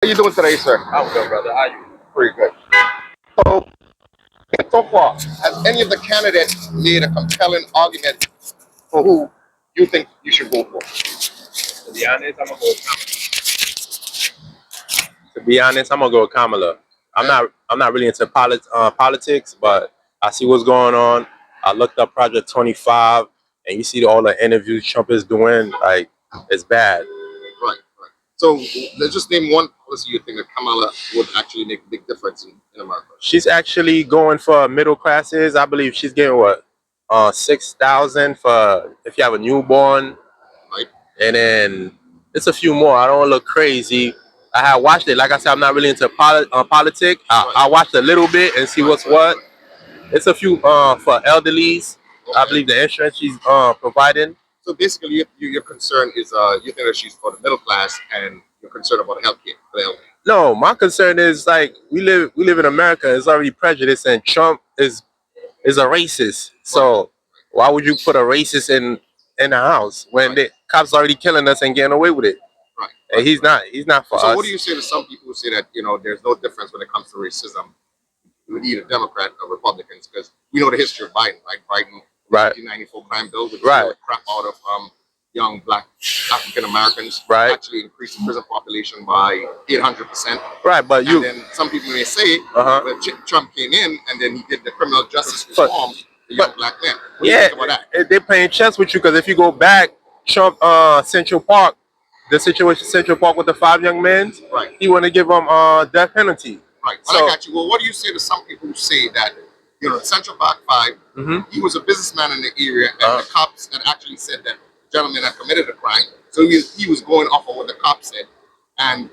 you doing today, sir? I'm good, brother. How you? Pretty good. So far, has any of the candidates made a compelling argument for who you think you should vote for? To be honest, I'm gonna go with Kamala. To be honest, I'm gonna go with Kamala. I'm not really into politics, but I see what's going on. I looked up Project 25, and you see all the interviews Trump is doing. Like, it's bad. Right. So let's just name one policy you think that Kamala would actually make a big difference in America. She's actually going for middle classes. I believe she's getting what, 6,000 for if you have a newborn, Right. and then it's a few more. I don't want to look crazy. I have watched it. Like I said, I'm not really into politics. I watched a little bit and see what's what. It's a few for elderlies. I believe the insurance she's providing. So basically, your concern is you think that she's for the middle class, and you're concerned about healthcare for the elderly. No, my concern is like we live in America. It's already prejudice, and Trump is a racist. So why would you put a racist in the house when the cops already killing us and getting away with it? Right. And he's not for us. So what do you say to some people who say that there's no difference when it comes to racism with either Democrat or Republicans? Because we know the history of Biden, right? Biden, 1994 crime bill, which crap out of young black African Americans, actually increased the prison population by 800%. Right, but then some people may say, but Trump came in and then he did the criminal justice reform for young black men. What do you think about that? They're playing chess with you because if you go back, Trump, Central Park, the situation Central Park with the 5 young men, he want to give them death penalty. Right. Well, I got you. Well, what do you say to some people who say that Central Park 5, he was a businessman in the area, and the cops had actually said that the gentleman had committed a crime, so he was going off of what the cops said, and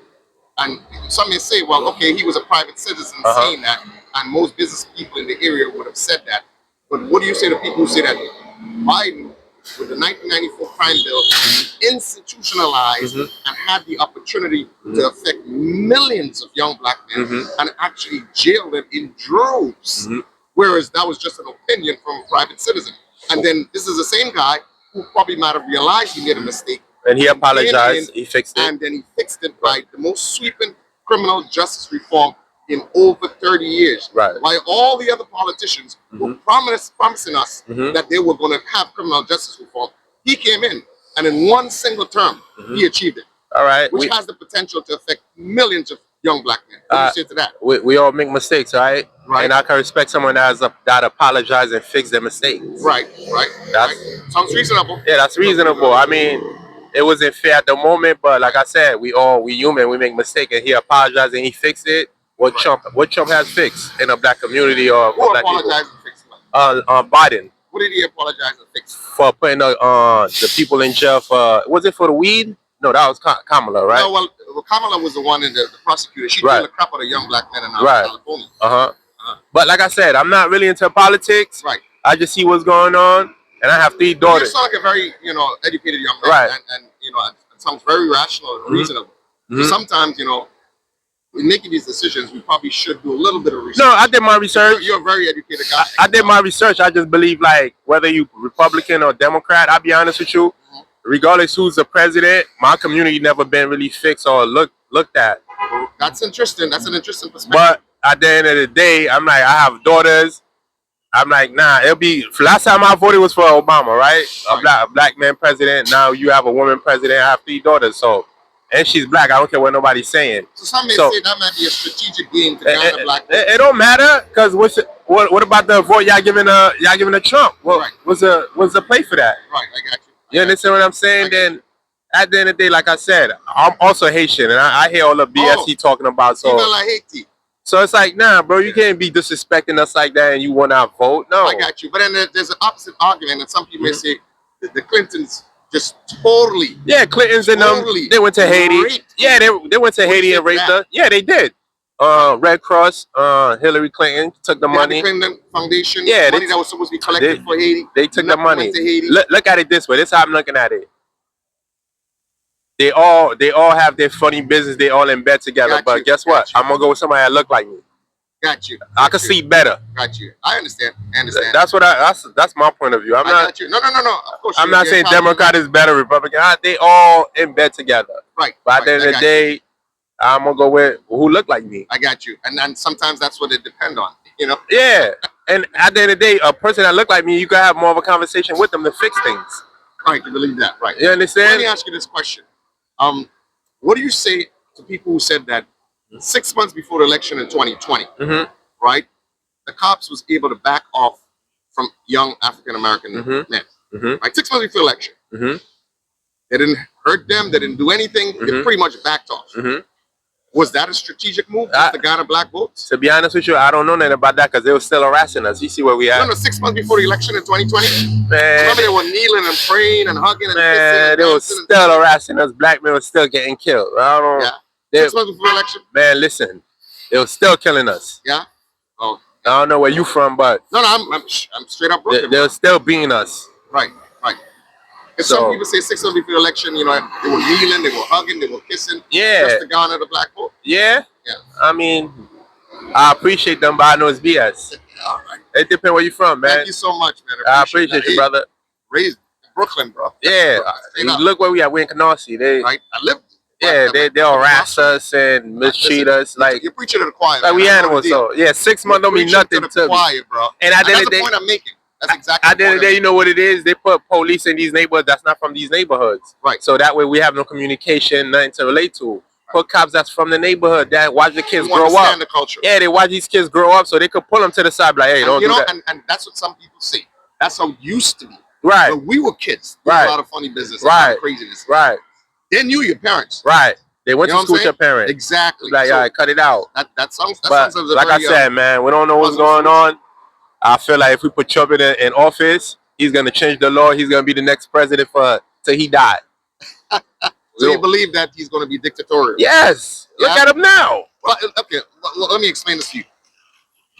some may say, well, okay, he was a private citizen saying that, and most business people in the area would have said that. But what do you say to people who say that Biden, with the 1994 crime bill, institutionalized and had the opportunity to affect millions of young black men and actually jailed them in droves, whereas that was just an opinion from a private citizen? And then this is the same guy who probably might have realized he made a mistake, and he apologized, he fixed it, and then he fixed it by the most sweeping criminal justice reform in over 30 years. While all the other politicians were promising us that they were going to have criminal justice reform, he came in, and in one single term, he achieved it. All right, which has the potential to affect millions of young black men. What do you say to that? We all make mistakes, right? And I can respect someone that apologizes and fix their mistakes. Right. Sounds reasonable. Yeah, that's reasonable. I mean, it wasn't fair at the moment, but like I said, we human, we make mistakes, and he apologized and he fixed it. What Trump has fixed in a black community or who black apologized and fixed it? Biden. What did he apologize and fix? For putting the people in jail for, was it for the weed? No, that was Kamala, right? No, well, Kamala was the one in the prosecutor. She killed the crap out of young black men in California. But like I said, I'm not really into politics. I just see what's going on, and I have 3 daughters. You sound like a very, educated young man, and it sounds very rational and reasonable. So sometimes, in making these decisions, we probably should do a little bit of research. No, I did my research. You're a very educated guy. I did my research. I just believe, like, whether you Republican or Democrat, I'll be honest with you, regardless who's the president, my community never been really fixed or looked at. That's interesting. That's an interesting perspective. But at the end of the day, I'm like, I have daughters. I'm like, nah, it'll be, last time I voted was for Obama, right? A black man president. Now you have a woman president. I have 3 daughters, so. And she's black. I don't care what nobody's saying. So some may say that might be a strategic game to gather black votes. It don't matter, because what about the vote y'all giving a Trump? What's the play for that? Right, I got you. You understand what I'm saying? Then at the end of the day, like I said, I'm also Haitian, and I hear all the BS he talking about. So So it's like, nah, bro, you can't be disrespecting us like that and you want our vote. No. I got you. But then there's an opposite argument, and some people may say the Clintons just totally. Yeah, Clintons and them, they went to Haiti. Yeah, they went to Haiti and raped her. Yeah, they did. Red Cross, Hillary Clinton took the money. The Clinton Foundation, yeah, money that was supposed to be collected for Haiti. They took the money. Look at it this way. This is how I'm looking at it. They all have their funny business. They all in bed together. But guess what? I'm gonna go with somebody that look like me. Got you. I can see better. Got you. I understand. That's my point of view. I'm not. Got you. No. Of course. I'm not saying Democrat is better, Republican. They all in bed together. Right. But at the end of the day, I'm gonna go with who look like me. I got you. And sometimes that's what it depends on, you know? Yeah. And at the end of the day, a person that look like me, you can have more of a conversation with them to fix things. Right, you believe that, right. You understand? Let me ask you this question. What do you say to people who said that 6 months before the election in 2020, right, the cops was able to back off from young African-American men, right? 6 months before the election. They didn't hurt them. They didn't do anything. They pretty much backed off. Was that a strategic move to garner black votes? To be honest with you, I don't know nothing about that because they were still harassing us. You see where we at? No, 6 months before the election in 2020. Man, remember they were kneeling and praying and hugging and kissing. And they were still harassing us. Black men were still getting killed. I don't know. Yeah. 6 months before the election. Man, listen, they were still killing us. Yeah. Oh. I don't know where you from, but no, I'm straight up Brooklyn. They were still beating us. Right. So, some people say 6 months before the election, you know, they were kneeling, they were hugging, they were kissing. Yeah. Just to garner the black vote. Yeah. Yeah. I mean, I appreciate them, but I know it's BS. All right. It depends where you from, man. Thank you so much, man. I appreciate you, brother. Raised in Brooklyn, bro. Yeah. Look where we at. We're in Canarsie. Right. I live. Yeah, they'll harass us and mistreat us. Like you're preaching to the choir. Like we animals. So yeah, 6 months don't mean nothing to the choir, bro. And at the end of the day, point I'm making. That's exactly. At the end of the day, you know what it is? They put police in these neighborhoods that's not from these neighborhoods. Right. So that way we have no communication, nothing to relate to. Put cops that's from the neighborhood that watch the kids grow up. The culture. Yeah, they watch these kids grow up so they could pull them to the side, like, hey, don't do that. And that's what some people say. That's how it used to be. Right. When we were kids, there was a lot of funny business. Right. A lot of craziness. Right. They knew your parents. Right. They went to school with your parents. Exactly. Like, all right, cut it out. That sounds like I said, man, we don't know what's going on. I feel like if we put Trump in office, he's gonna change the law. He's gonna be the next president till he died. So you believe that he's gonna be dictatorial? Yes. Yeah? Look at him now. Well, okay. Well, let me explain this to you.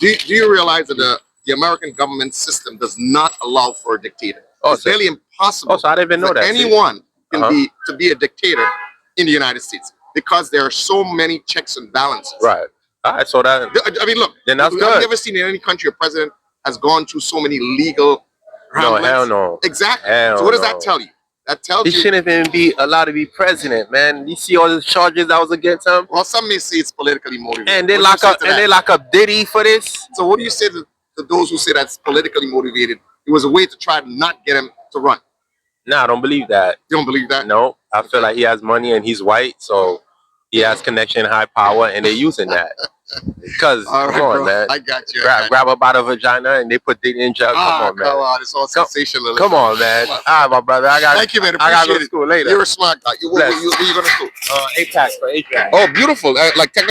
Do you realize that the American government system does not allow for a dictator? It's really impossible. Oh, so I didn't even know that. Anyone can be a dictator in the United States because there are so many checks and balances. Right. All right. So that. I mean, look. Then that's good. I've never seen in any country a president has gone through so many legal. No, hell no. Exactly. Hell so what does that tell you? That tells you he shouldn't even be allowed to be president, man. You see all the charges that was against him. Well, some may say it's politically motivated. And they lock up Diddy for this. So what do you say to those who say that's politically motivated? It was a way to try to not get him to run. No, I don't believe that. You don't believe that? No, I feel like he has money and he's white, so he has connection, high power, and they're using that. Because come on, man. I got you. Grab up out of vagina and they put Diddy in jail. Come on, man. Come on, it's all sensational. Come on, man. All right, my brother. Thank you, man. I got to go to school later. You're a smart guy. Where you going to school? APAC for HVAC. Oh, beautiful. Like